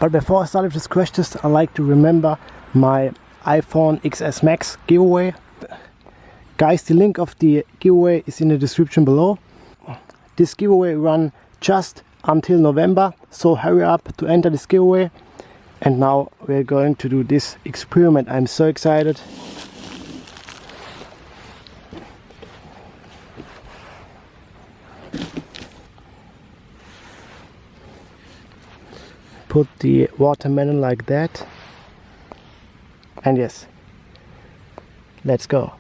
But before I start with this crash test, I like to remember my iPhone XS Max giveaway. Guys, the link of the giveaway is in the description below. This giveaway run just until November, so hurry up to enter this giveaway. And now we're going to do this experiment. I'm so excited. Put the watermelon like that, and yes, let's go.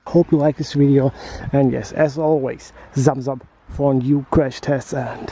Hope you like this video, and yes, as always, thumbs up for new crash tests, and